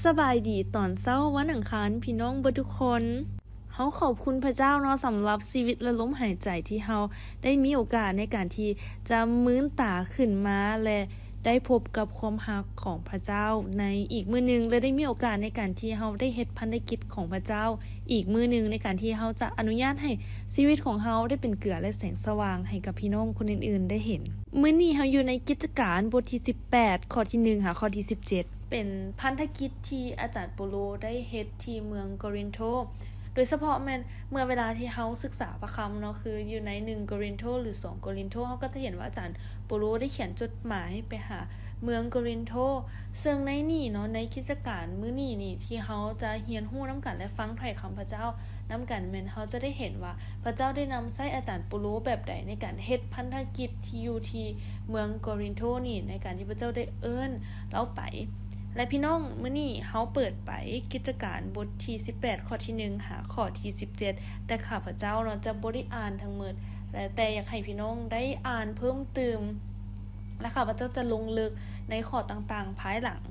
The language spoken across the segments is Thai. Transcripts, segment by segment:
สบายดีตอนเช้าวันอังคารพี่น้องเบิดทุกคนเฮาขอบคุณพระเจ้าเนาะสำหรับชีวิตและลมหายใจที่เฮาได้มีโอกาสในการที่จะมื้นตาขึ้นมาและได้พบกับความรักของพระเจ้าในอีกมื้อนึงและได้มีโอกาสในการที่เฮาได้เฮ็ดพันธกิจของพระเจ้าอีกมื้อนึงในการที่เฮาจะอนุญาตให้ชีวิตของเฮาได้เป็นเกลือและแสงสว่างให้กับพี่น้องคนอื่นๆได้เห็นมื้อนี้เฮาอยู่ในกิจการบทที่18ข้อที่1หาข้อที่17เป็นพันธกิจที่อาจารย์โปโลได้เฮ็ดที่เมืองโกรินโธโดยเฉพาะแม่นเมื่อเวลาที่เฮาศึกษาพระคัมเนาะคืออยู่ใน1โกรินโธหรือ2โกรินโธเฮาก็จะเห็นว่าอาจารย์โปโลได้เขียนจดหมายไปหาเมืองโกรินโธซึ่งในนี่เนาะในกิจการมื้อนี้นี่ที่เฮาจะเรียนรู้นำกันและฟังถ้อยคำพระเจ้านำกันแม่นเฮาจะได้เห็นว่าพระเจ้าได้นำใช้อาจารย์โปโลแบบใดในการเฮ็ดพันธกิจที่อยู่ที่เมืองโกรินโธนี่ในการที่พระเจ้าได้เอิ้นเราไปและพี่น้องมื้อนี้เฮาเปิดไปกิจการบทที่18ข้อที่1หาข้อที่17แต่ข้าพเจ้าเนาะจะบ่ได้อ่านทั้งหมดและแต่อยากให้พี่น้องได้อ่านเพิ่มเติมและข้าพเจ้าจะลงลึกในข้อต่างๆภายหลัง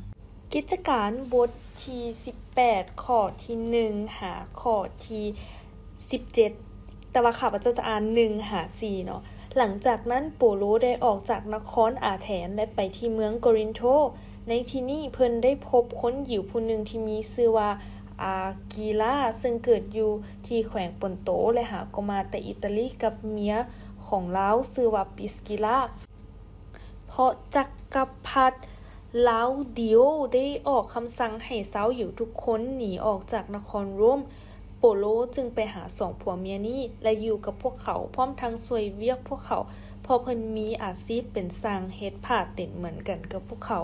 กิจการบทที่18ข้อที่1หาข้อที่17แต่ว่าข้าพเจ้าจะอ่าน1หา4เนาะหลังจากนั้นโปโลได้ออกจากนครอาแธนและไปที่เมืองโกรินโธในที่นี้เพิ่นได้พบคนหญิวผู้หนึ่งที่มีชื่อว่าอากีลาซึ่งเกิดอยู่ที่แขวงปอนโตและหาก็มาแต่อิตาลีกับเมียของลาวชื่อว่าปิสกิลาเพราะจักรพรรดิลาวดิโอได้ออกคำสั่งให้ชาวหญิวทุกคนหนีออกจากนครโรมโปโลจึงไปหา2ผัวเมียนี้และอยู่กับพวกเขาพร้อมทั้งช่วยเวียกพวกเขาเพราะเพิ่นมีอาชีพเป็นช่างเฮ็ดผ้าเต็นเหมือนกันกับพวกเขา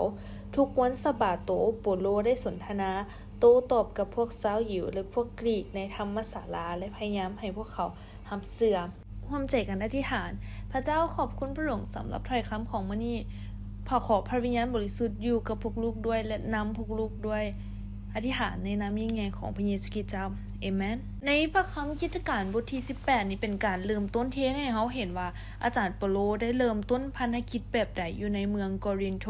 ทุกวันสะบาโตโปโลได้สนทนาโต้ตอบกับพวกชาวหยิวและพวกกรีกในธรรมศาลาและพยายามให้พวกเขารับเชื่อร่วมใจกันอธิษฐานพระเจ้าขอบคุณพระองค์สำหรับถ้อยคำของมื้อนี้ขอพระวิญญาณบริสุทธิ์อยู่กับพวกลูกด้วยและนำพวกลูกด้วยอธิษฐานในนามยิ่งใหญ่ของพระเยซูคริสต์เจ้าเอเมนในพระคัมภีร์กิจการบทที่18นี้เป็นการเริ่มต้นที่ให้เฮาเห็นว่าอาจารย์เปโลได้เริ่มต้นพันธกิจแบบใดอยู่ในเมืองโกรินโธ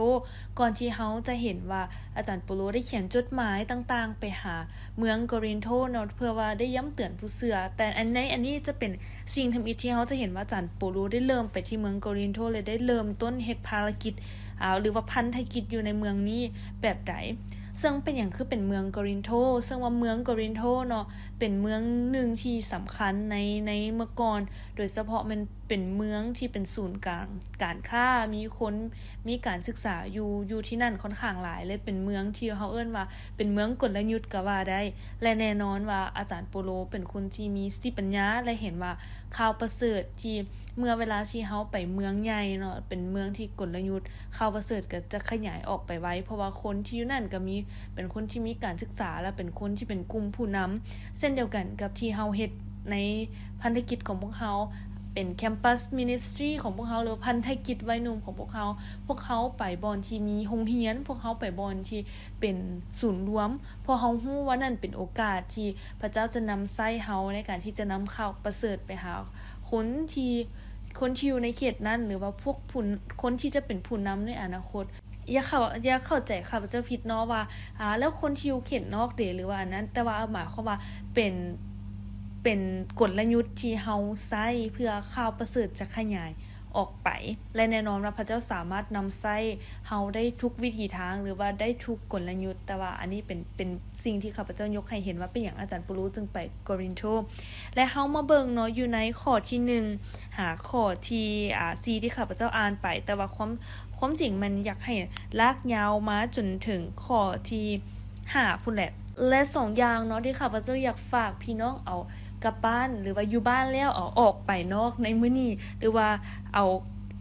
ก่อนที่เฮาจะเห็นว่าอาจารย์เปโลได้เขียนจดหมายต่างๆไปหาเมืองโกรินโธเนาะเพื่อว่าได้ย้ำเตือนผู้เชื่อแต่อันนี้จะเป็นสิ่งทำอิฐที่เฮาจะเห็นว่าอาจารย์เปโลได้เริ่มไปที่เมืองโกรินโธเลยได้เริ่มต้นเฮ็ดภารกิจหรือว่าพันธกิจอยู่ในเมืองนี้แบบใดซึ่งเป็นอย่างคือเป็นเมืองโกรินโธซึ่งว่าเมืองโกรินโธเนาะเป็นเมืองหนึ่งที่สำคัญในเมื่อก่อนโดยเฉพาะมันเป็นเมืองที่เป็นศูนย์กลางการค้ามีคนมีการศึกษาอยู่ที่นั่นค่อนข้างหลายเลยเป็นเมืองที่เฮาเอิ้นว่าเป็นเมืองกลยุทธ์ก็ว่าได้และแน่นอนว่าอาจารย์โปโลเป็นคนที่มีสติปัญญาและเห็นว่าข่าวประเสริฐที่เมื่อเวลาที่เฮาไปเมืองใหญ่เนาะเป็นเมืองที่กลยุทธ์ข่าวประเสริฐก็จะขยายออกไปไว้เพราะว่าคนที่อยู่นั่นก็มีเป็นคนที่มีการศึกษาและเป็นคนที่เป็นกลุ่มผู้นำเช่นเดียวกันกับที่เฮาเฮ็ดในพันธกิจของพวกเฮาเป็นแคมปัสมินิสทรีของพวกเฮาหรือพันธกิจวัยหนุ่มของพวกเฮาไปบ่อนที่มีโรงเรียนพวกเฮาไปบ่อนที่เป็นศูนย์รวมเพราะเฮาฮู้ว่านั่นเป็นโอกาสที่พระเจ้าจะนำใช้เฮาในการที่จะนำข่าวประเสริฐไปหาคนที่อยู่ในเขตนั้นหรือว่าพวกคนที่จะเป็นผู้นำในอนาคตอย่าเข้าใจข้าพเจ้าผิดเนาะว่าแล้วคนที่อยู่เขตนอกเด้หรือว่าอันนั้นแต่ว่าหมายความว่าเป็นกลยุทธ์ที่เฮาใช้เพื่อข่าวประเสริฐจะขยายออกไปและแน่นอนว่าพระเจ้าสามารถนำใช้เฮาได้ทุกวิถีทางหรือว่าได้ทุกกลยุทธ์แต่ว่าอันนี้เป็นสิ่งที่ข้าพเจ้ายกให้เห็นว่าเป็นอย่างอาจารย์ปูรูจึงไปโกรินโธและเฮามาเบิ่งเนาะอยู่ในข้อที่1หาข้อที่4ที่ข้าพเจ้าอ่านไปแต่ว่าความจริงมันอยากให้ลากยาวมาจนถึงข้อที่5พุ่นแหละและ2อย่างเนาะที่ข้าพเจ้าอยากฝากพี่น้องเอากลับบ้านหรือว่าอยู่บ้านแล้วเอาออกไปนอกในมื้อนี้หรือว่าเอา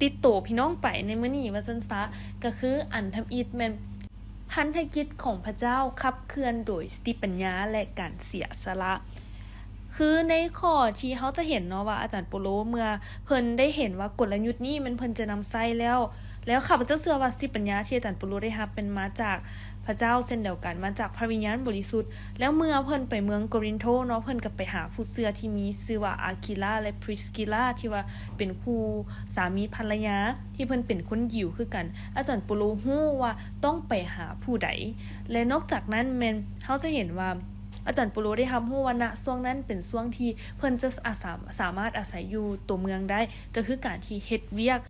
ติดโตพี่น้องไปในมื้อนี้ว่าซั่นซะก็คืออันทำอิฐแม่นพันธกิจของพระเจ้าขับเคลื่อนโดยสติปัญญาและการเสียสละคือในข้อที่เฮาจะเห็นเนาะว่าอาจารย์โปโลเมื่อเพิ่นได้เห็นว่ากลยุทธ์นี้มันเพิ่นจะนำใช้แล้ว แล้วข้าพเจ้าเชื่อว่าสติปัญญาที่อาจารย์เปโลได้รับเป็นมาจากพระเจ้าเช่นเดียวกันมาจากพระวิญญาณบริสุทธิ์แล้วเมื่อเพิ่นไปเมืองโกรินโธเนาะเพิ่นก็ไปหาผู้เชื่อที่มีชื่อว่าอาคิลาและพริสกิลาที่ว่าเป็นคู่สามีภรรยาที่เพิ่นเป็นคนยิวคือกันอาจารย์เปโลฮู้ว่าต้องไปหาผู้ใดและนอกจากนั้นแม่นเฮาจะเห็นว่าอาจารย์ปุโรได้รับรู้ว่าณช่วงนั้นเป็นช่วงที่เพิ่นจะสามารถอาศัยอยู่ตัวเมืองได้ก็คือการที่เฮ็ดเวียก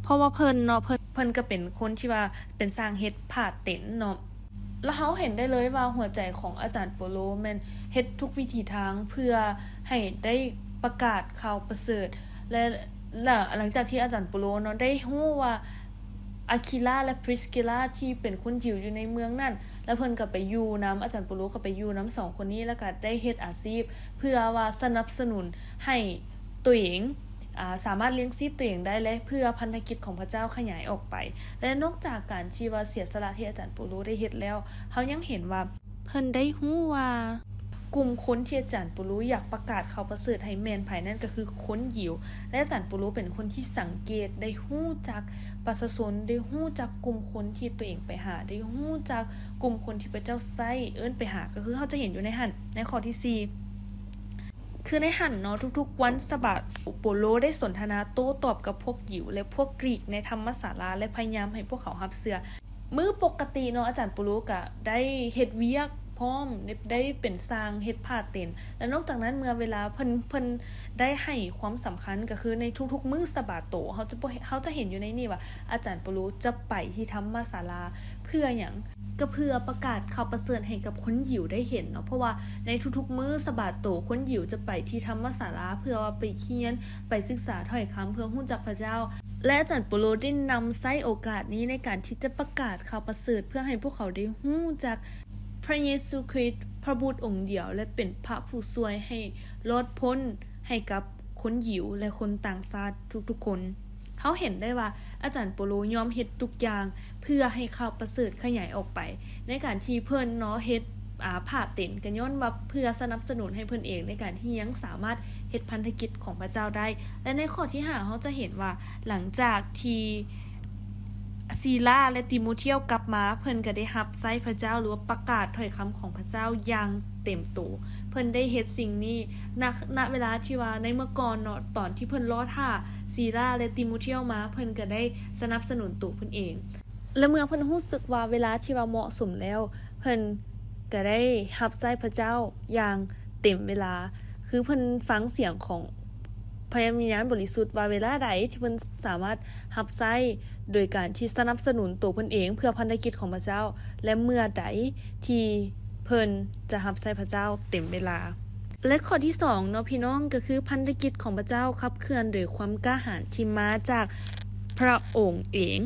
เพราะว่าเพิ่นเนาะเพิ่นก็เป็นคนที่ว่าเป็นสร้างเฮ็ดผ้าเต็นท์เนาะแล้วเฮาเห็นได้เลยว่าหัวใจของอาจารย์ปุโรแม่นเฮ็ดทุกวิถีทางเพื่อให้ได้ประกาศข่าวประเสริฐและหลังจากที่อาจารย์ปุโรเนาะได้รู้ว่าอาคิลาและพริสกิลาที่เป็นคนยิวอยู่ในเมืองนั่นแล้วเพิ่นก็ไปอยู่นำอาจารย์ปุโรก็ไปอยู่นำ2คนนี้แล้วก็ได้เฮ็ดอาชีพเพื่อว่าสนับสนุนให้ตัวเองสามารถเลี้ยงชีพตัวเองได้และเพื่อพันธกิจของพระเจ้าขยายออกไปและนอกจากการที่ว่าเสียสละที่อาจารย์ปุโรได้เฮ็ดแล้วเฮายังเห็นว่าเพิ่นได้รู้ว่ากลุ่มคนที่อาจารย์ปุโรอยากประกาศข่าวประเสริฐให้แม่นภายนั่นก็คือคนยิวและอาจารย์ปุโรเป็นคนที่สังเกตได้รู้จักประชาชนได้รู้จักกลุ่มคนที่ตัวเองไปหาได้รู้จักกลุ่มคนที่พระเจ้าใช้เอิ้นไปหาก็คือเฮาจะเห็นอยู่ในหั่นในข้อที่4คือในหั่นเนาะทุกๆวันสะบัดโปโลได้สนทนาโต้ตอบกับพวกยิวและพวกกรีกในธรรมศาลาและพยายามให้พวกเขารับเชื่อมื้อปกติเนาะอาจารย์ปุโรก็ได้เฮ็ดเวียกพร้อมได้เป็นสร้างเฮ็ดผ้าเต็นและนอกจากนั้นเมื่อเวลาเพิ่นได้ให้ความสำคัญก็คือในทุกๆมื้อสะบาโตเฮาจะเห็นอยู่ในนี่ว่าอาจารย์ปุโรจะไปที่ธรรมศาลาเพื่อหยังก็เพื่อประกาศข่าวประเสริฐให้กับคนยิวได้เห็นเนาะเพราะว่าในทุกๆมื้อสะบาโตคนยิวจะไปที่ธรรมศาลาเพื่อว่าไปเรียนไปศึกษาถ้อยคำเพื่อรู้จักพระเจ้าและอาจารย์ปุโรได้นำใช้โอกาสนี้ในการที่จะประกาศข่าวประเสริฐเพื่อให้พวกเขาได้รู้จักพระเยซูคริสต์พระบุตรองค์เดียวและเป็นพระผู้ช่วยให้รอดพ้นให้กับคนยิวและคนต่างชาติทุกๆคนเขาเห็นได้ว่าอาจารย์โปโลยอมเฮ็ดทุกอย่างเพื่อให้ข่าวประเสริฐขยายออกไปในการที่เพิ่นเนาะเฮ็ดผ่าเต็นกันย้อนว่าเพื่อสนับสนุนให้เพิ่นเองในการที่ยังสามารถเฮ็ดพันธกิจของพระเจ้าได้และในข้อที่5เราจะเห็นว่าหลังจากที่ซีลาและติโมเธียวกลับมาเพิ่นก็ได้รับใช้พระเจ้าหรือว่าประกาศถ้อยคำของพระเจ้าอย่างเต็มโตเพิ่นได้เฮ็ดสิ่งนี้ณเวลาที่ว่าในเมื่อก่อนเนาะตอนที่เพิ่นรอท่าซีลาและติโมเธียวมาเพิ่นก็ได้สนับสนุนตัวเพิ่นเองและเมื่อเพิ่นรู้สึกว่าเวลาที่ว่าเหมาะสมแล้วเพิ่นก็ได้รับใช้พระเจ้าอย่างเต็มเวลาคือเพิ่นฟังเสียงของพระวิญญาณบริสุทธิ์ว่าเวลาใดที่เพิ่นสามารถรับใช้โดยการที่สนับสนุนตัวเพิ่นเองเพื่อพันธกิจของพระเจ้าและเมื่อใดที่เพิ่นจะรับใช้พระเจ้าเต็มเวลาและข้อที่2เนาะพี่น้องก็คือพันธกิจของพระเจ้าขับเคลื่อนโดยความกล้าหาญที่มาจากพระองค์เอง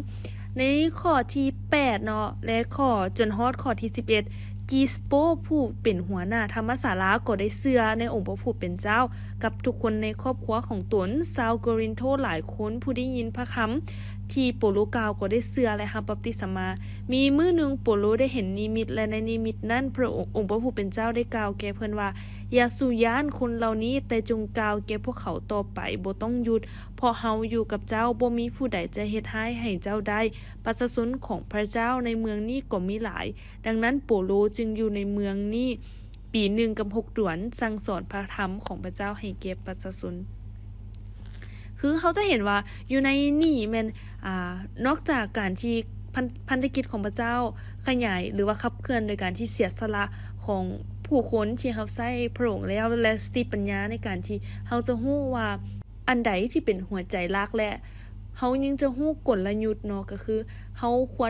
ในข้อที่8เนาะและข้อจนฮอดข้อที่11กิสโปผู้เป็นหัวหน้าธรรมศาลาก็ได้เชื่อในองค์พระผู้เป็นเจ้ากับทุกคนในครอบครัวของตนชาวโกรินโธหลายคนผู้ได้ยินพระคำที่โปโลกล่าวก็ได้เชื่อและรับบัพติศมามีมื้อนึงโปโลได้เห็นนิมิตและในนิมิตนั้นพระองค์พระผู้เป็นเจ้าได้กล่าวแก่เพิ่นว่าอย่าสู่ย้านคนเหล่านี้แต่จงกล่าวแก่พวกเขาต่อไปบ่ต้องหยุดเพราะเฮาอยู่กับเจ้าบ่มีผู้ใดจะเฮ็ดร้ายให้เจ้าได้ประชาชนของพระเจ้าในเมืองนี้ก็มีหลายดังนั้นโปโลจึงอยู่ในเมืองนี้ปี1กับ6 เดือนสั่งสอนพระธรรมของพระเจ้าให้แก่ประชาชนคือเขาจะเห็นว่าอยู่ในนี่แม่นนอกจากการที่พันธกิจของพระเจ้าขยายหรือว่าขับเคลื่อนโดยการที่เสียสละของผู้คนที่รับใช้พระองค์แล้วและสติปัญญาในการที่เขาจะรู้ว่าอันใดที่เป็นหัวใจหลักและเขายังจะรู้กลยุทธ์เนาะก็คือเขาคว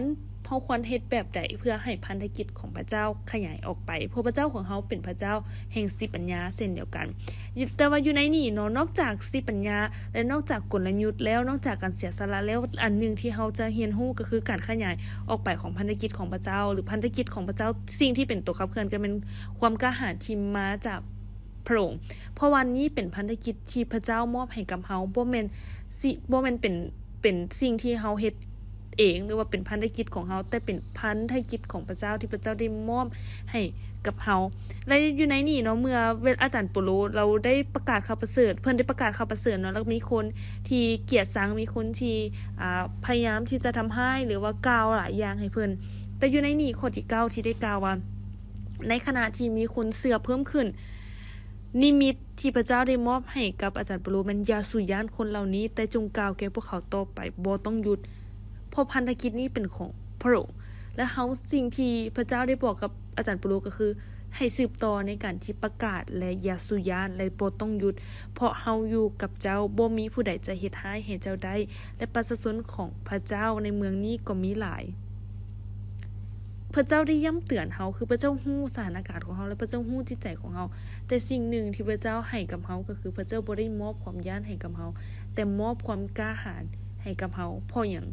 รเฮ็ดแบบใดเพื่อให้พันธกิจของพระเจ้าขยายออกไปเพราะพระเจ้าของเขาเป็นพระเจ้าแห่งสติปัญญาเช่นเดียวกันแต่ว่าอยู่ในนี่เนาะนอกจากสติปัญญาและนอกจากกลยุทธ์แล้วนอกจากการเสียสละแล้วอันนึงที่เขาจะเรียนรู้ก็คือการขยายออกไปของพันธกิจของพระเจ้าหรือพันธกิจของพระเจ้าสิ่งที่เป็นตัวขับเคลื่อนก็เป็นความกล้าหาญที่มาจากพระองค์เพราะวันนี้เป็นพันธกิจที่พระเจ้ามอบให้กับเฮาบ่แม่นเป็นสิ่งที่เฮาเฮ็ด เองหรือว่าเป็นพันธกิจของเฮาแต่เป็นพันธกิจของพระเจ้าที่พระเจ้าได้มอบให้กับเฮาและอยู่ในนี่เนาะเมื่ออาจารย์ปุโรเราได้ประกาศข่าวประเสริฐเพิ่นได้ประกาศข่าวประเสริฐเนาะแล้วมีคนที่เกลียดชังมีคนที่พยายามที่จะทำให้หรือว่ากล่าวหลายอย่างให้เพิ่นแต่อยู่ในนี่ข้อที่9ที่ได้กล่าวว่าในขณะที่มีคนเชื่อเพิ่มขึ้นนิมิตที่พระเจ้าได้มอบให้กับอาจารย์ปุโรมันอย่าสุญญานคนเหล่านี้แต่จงกล่าวแก่พวกเขาต่อไปบ่ต้องหยุดเพราะพันธกิจนี้เป็นของพระองค์และเฮาสิ่งที่พระเจ้าได้บอกกับอาจารย์ปุโรก็คือให้สืบต่อในการที่ประกาศและอย่าสุญญานและบ่ต้องหยุดเพราะเฮาอยู่กับเจ้าบ่มีผู้ใดจะเฮ็ดร้ายให้เจ้าได้และประชาชนของพระเจ้าในเมืองนี้ก็มีหลายพระเจ้าได้ย้ำเตือนเฮาคือพระเจ้าฮู้สถานการณ์ของเฮาและพระเจ้าฮู้จิตใจของเฮาแต่สิ่งหนึ่งที่พระเจ้าให้กับเฮาก็คือพระเจ้าบ่ได้มอบความย้านให้กับเฮาแต่มอบความกล้าหาญให้กับเฮาเพราะหยัง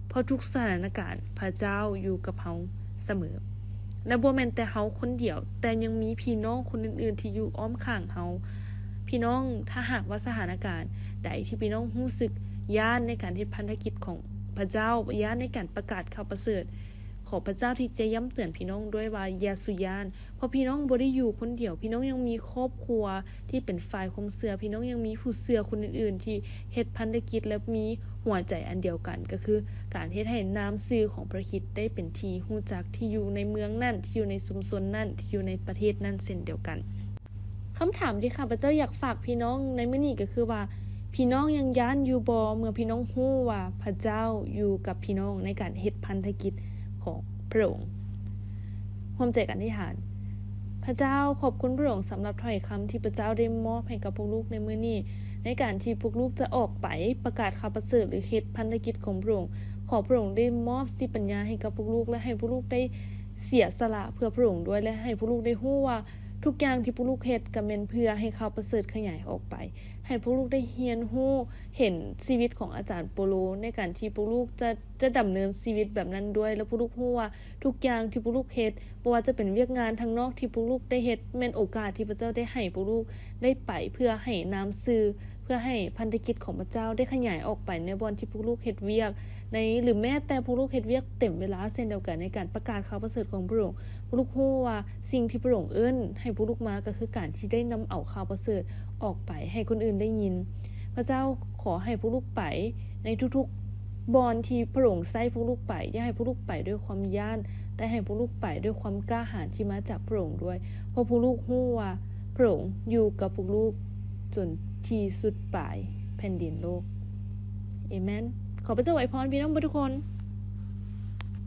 เพราะทุกสถานการณ์พระเจ้าอยู่กับเฮาเสมอและบ่แม่นแต่เฮาคนเดียวแต่ยังมีพี่น้องคนอื่นๆที่อยู่อ้อมข้างเฮาพี่น้องถ้าหากว่าสถานการณ์ใดที่พี่น้องรู้สึกย้านในการเฮ็ดพันธกิจของพระเจ้าย้านในการประกาศข่าวประเสริฐขอพระเจ้าที่จะย้ำเตือนพี่น้องด้วยว่าอย่าสุญานเพราะพี่น้องบ่ได้อยู่คนเดียวพี่น้องยังมีครอบครัวที่เป็นฝ่ายความเชื่อพี่น้องยังมีผู้เชื่อคนอื่นๆที่เฮ็ดพันธกิจและมีหัวใจอันเดียวกันก็คือการเฮ็ดให้นามชื่อของพระคริสต์ได้เป็นที่รู้จักที่อยู่ในเมืองนั้นที่อยู่ในชุมชนนั้นที่อยู่ในประเทศนั้นเช่นเดียวกันคำถามที่ข้าพเจ้าอยากฝากพี่น้องในมื้อนี้ก็คือว่าพี่น้องยังย้านอยู่บ่เมื่อพี่น้องฮู้ว่าพระเจ้าอยู่กับพี่น้องในการเฮ็ดพันธกิจของพระองค์ร่วมใจกันอธิษฐานพระเจ้าขอบคุณพระองค์สำหรับถ้อยคำที่พระเจ้าได้มอบให้กับพวกลูกในมื้อนี้ในการที่พวกลูกจะออกไปประกาศข่าวประเสริฐหรือเฮ็ดพันธกิจของพระองค์ขอพระองค์ได้มอบสติปัญญาให้กับพวกลูกและให้พวกลูกได้เสียสละเพื่อพระองค์ด้วยและให้พวกลูกได้ฮู้ว่าทุกอย่างที่พวกลูกเฮ็ดก็แม่นเพื่อให้ข่าวประเสริฐขยายออกไปให้พวกลูกได้เรียนรู้เห็นชีวิตของอาจารย์โปโลในการที่พวกลูกจะดำเนินชีวิตแบบนั้นด้วยแล้วพวกลูกรู้ว่าทุกอย่างที่พวกลูกเฮ็ดบ่ว่าจะเป็นเวียกงานทางนอกที่พวกลูกได้เฮ็ดแม่นโอกาสที่พระเจ้าได้ให้พวกลูกได้ไปเพื่อให้นามชื่อเพื่อให้พันธกิจของพระเจ้าได้ขยายออกไปในบอนที่พวกลูกเฮ็ดเวียกในหรือแม้แต่พวกลูกเฮ็ดเวียกเต็มเวลาเช่นเดียวกันในการประกาศข่าวประเสริฐของพระองค์พวกลูกรู้ว่าสิ่งที่พระองค์เอิ้นให้พวกลูกมาก็คือการที่ได้นำเอาข่าวประเสริฐออกไปให้คนอื่นได้ยินพระเจ้าขอให้พวกลูกไปในทุกๆบอนที่พระองค์ใช้พวกลูกไปอย่าให้พวกลูกไปด้วยความย้านแต่ให้พวกลูกไปด้วยความกล้าหาญที่มาจากพระองค์ด้วยเพราะพวกลูกรู้ว่าพระองค์อยู่กับพวกลูกจนที่สุดปลายแผ่นดินโลกเอเมนขอพระเจ้าอวยพรพี่น้องทุกคน